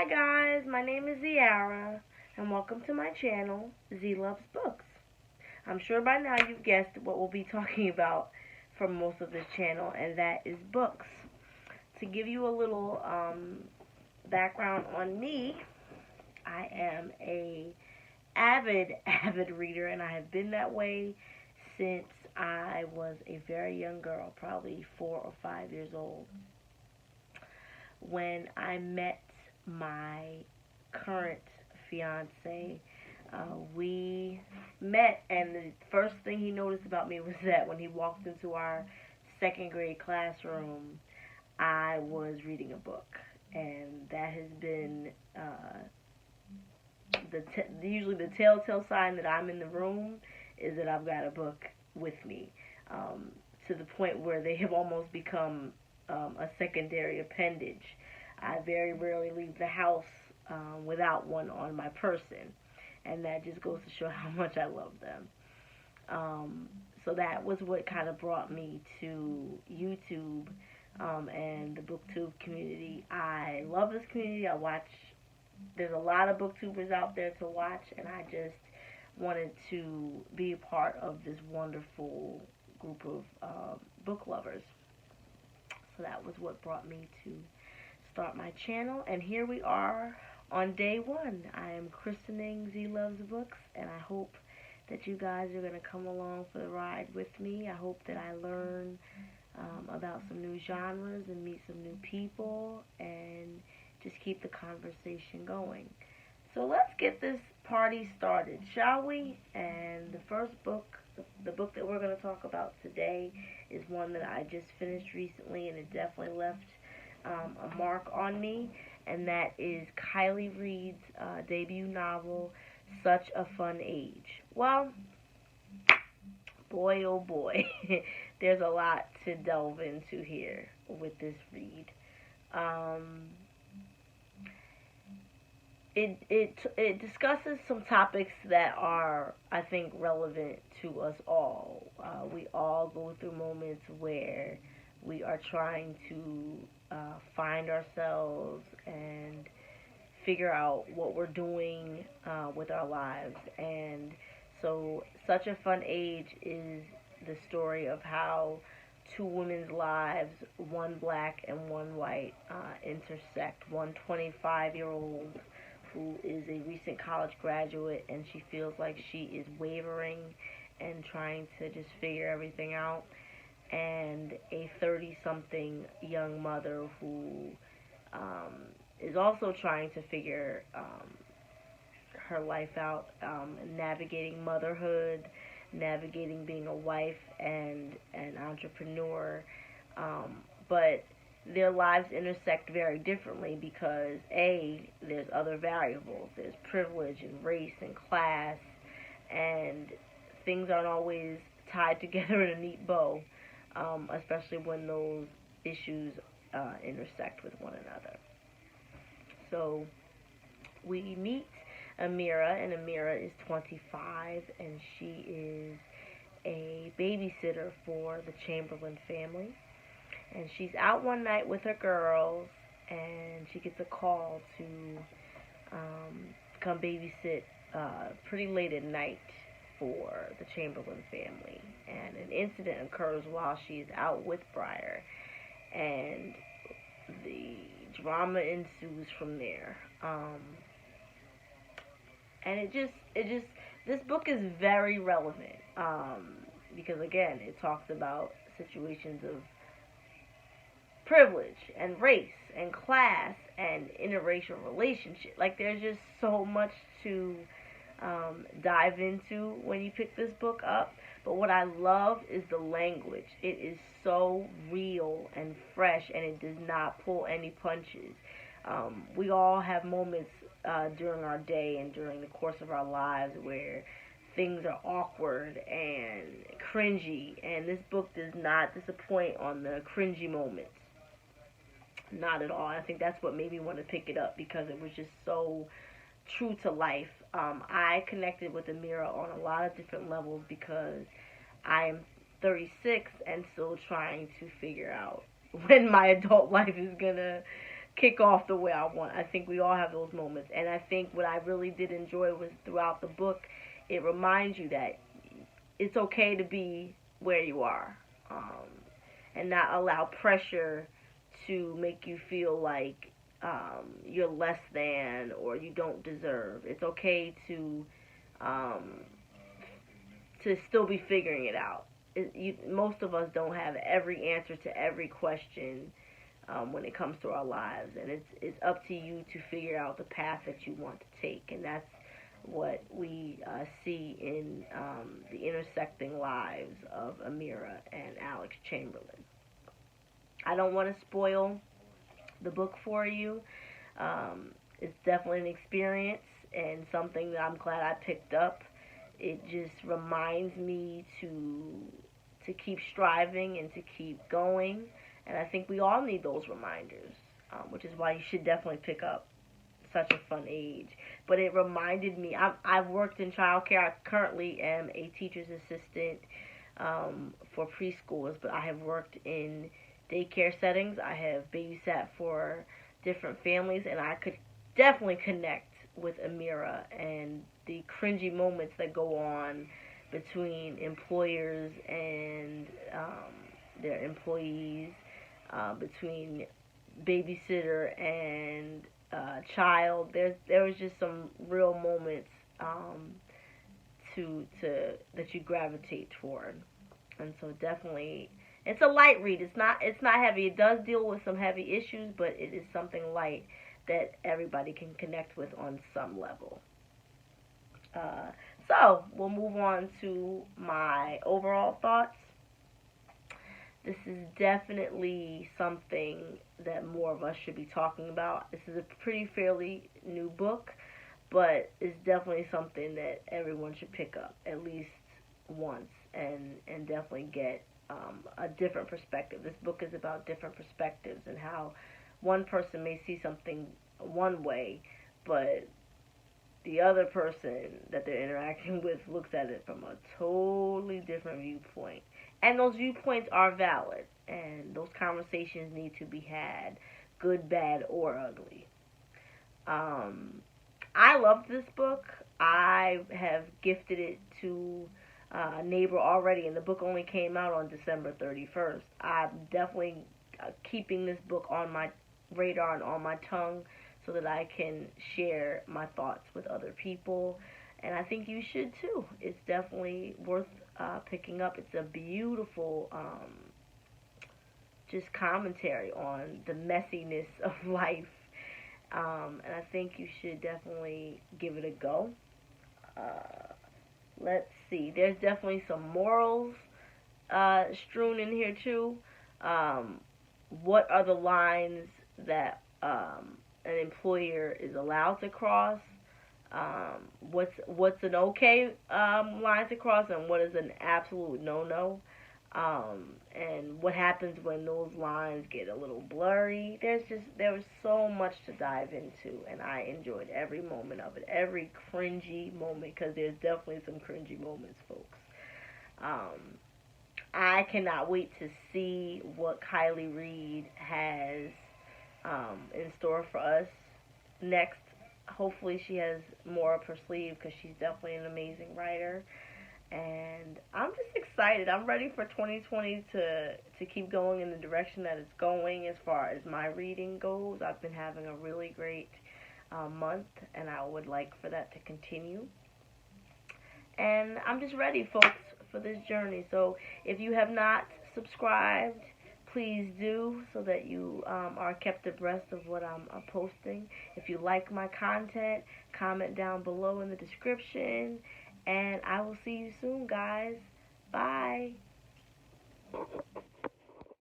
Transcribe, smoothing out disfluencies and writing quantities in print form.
guys, my name is Ziara, and welcome to my channel, Z Loves Books. I'm sure by now you've guessed what we'll be talking about for most of this channel, and that is books. To give you a little background on me, I am a avid reader, and I have been that way since I was a very young girl, probably 4 or 5 years old, when I met my current fiance. We met, and the first thing he noticed about me was that when he walked into our second grade classroom, I was reading a book, and that has been usually the telltale sign that I'm in the room is that I've got a book with me, to the point where they have almost become a secondary appendage. I very rarely leave the house without one on my person, and that just goes to show how much I love them. So that was what kind of brought me to YouTube and the BookTube community. I love this community. There's a lot of booktubers out there to watch, and I just wanted to be a part of this wonderful group of book lovers. So that was what brought me to start my channel, and here we are on day one. I am christening Z Loves Books, and I hope that you guys are going to come along for the ride with me. I hope that I learn about some new genres and meet some new people and just keep the conversation going. So let's get this party started, shall we? And the first book, the book that we're going to talk about today, is one that I just finished recently, and it definitely left a mark on me, and that is Kiley Reid's debut novel, Such a Fun Age. Well, boy oh boy, there's a lot to delve into here with this read. It discusses some topics that are, I think, relevant to us all. We all go through moments where we are trying to find ourselves and figure out what we're doing with our lives. And so Such a Fun Age is the story of how two women's lives, one black and one white, intersect. One 25-year-old who is a recent college graduate, and she feels like she is wavering and trying to just figure everything out, and a 30-something young mother who is also trying to figure her life out, navigating motherhood, navigating being a wife and an entrepreneur, but their lives intersect very differently because there's other variables. There's privilege and race and class, and things aren't always tied together in a neat bow, especially when those issues intersect with one another. So we meet Amira, and Amira is 25, and she is a babysitter for the Chamberlain family. And she's out one night with her girls, and she gets a call to come babysit pretty late at night for the Chamberlain family. And an incident occurs while she's out with Briar, and the drama ensues from there. And this book is very relevant, because again, it talks about situations of privilege and race and class and interracial relationship. Like, there's just so much to dive into when you pick this book up. But what I love is the language. It is so real and fresh, and it does not pull any punches. We all have moments during our day and during the course of our lives where things are awkward and cringy, and this book does not disappoint on the cringy moments. Not at all. I think that's what made me want to pick it up, because it was just so true to life. I connected with Amira on a lot of different levels because I am 36 and still trying to figure out when my adult life is gonna kick off the way I want. I think we all have those moments. And I think what I really did enjoy was throughout the book, it reminds you that it's okay to be where you are, and not allow pressure to make you feel like you're less than or you don't deserve. It's okay um, to still be figuring it out. Most of us don't have every answer to every question when it comes to our lives, and it's up to you to figure out the path that you want to take, and that's what we see in the intersecting lives of Amira and Alex Chamberlain. I don't want to spoil the book for you. It's definitely an experience and something that I'm glad I picked up. It just reminds me to keep striving and to keep going, and I think we all need those reminders, which is why you should definitely pick up such a fun age. But it reminded me, I've worked in childcare. I currently am a teacher's assistant for preschoolers, but I have worked in daycare settings. I have babysat for different families, and I could definitely connect with Amira and the cringy moments that go on between employers and their employees, between babysitter and child. There was just some real moments to that you gravitate toward, and so definitely it's a light read. It's not heavy. It does deal with some heavy issues, but it is something light that everybody can connect with on some level. So we'll move on to my overall thoughts. This is definitely something that more of us should be talking about. This is a pretty fairly new book, but it's definitely something that everyone should pick up at least once and definitely get a different perspective. This book is about different perspectives and how one person may see something one way, but the other person that they're interacting with looks at it from a totally different viewpoint. And those viewpoints are valid, and those conversations need to be had, good, bad, or ugly. I loved this book. I have gifted it to a neighbor already, and the book only came out on December 31st. I'm definitely keeping this book on my radar and on my tongue so that I can share my thoughts with other people. And I think you should too. It's definitely worth picking up. It's a beautiful just commentary on the messiness of life. And I think you should definitely give it a go. Let's see. There's definitely some morals strewn in here too. What are the lines that an employer is allowed to cross? What's an okay line to cross, and what is an absolute no-no? And what happens when those lines get a little blurry? There was so much to dive into, and I enjoyed every moment of it, every cringy moment, because there's definitely some cringy moments, folks. I cannot wait to see what Kiley Reid has in store for us next. Hopefully she has more up her sleeve, because she's definitely an amazing writer. And I'm just excited. I'm ready for 2020 to keep going in the direction that it's going as far as my reading goes. I've been having a really great month, and I would like for that to continue. And I'm just ready, folks, for this journey. So if you have not subscribed, please do, so that you are kept abreast of what I'm posting. If you like my content, comment down below in the description. And I will see you soon, guys. Bye.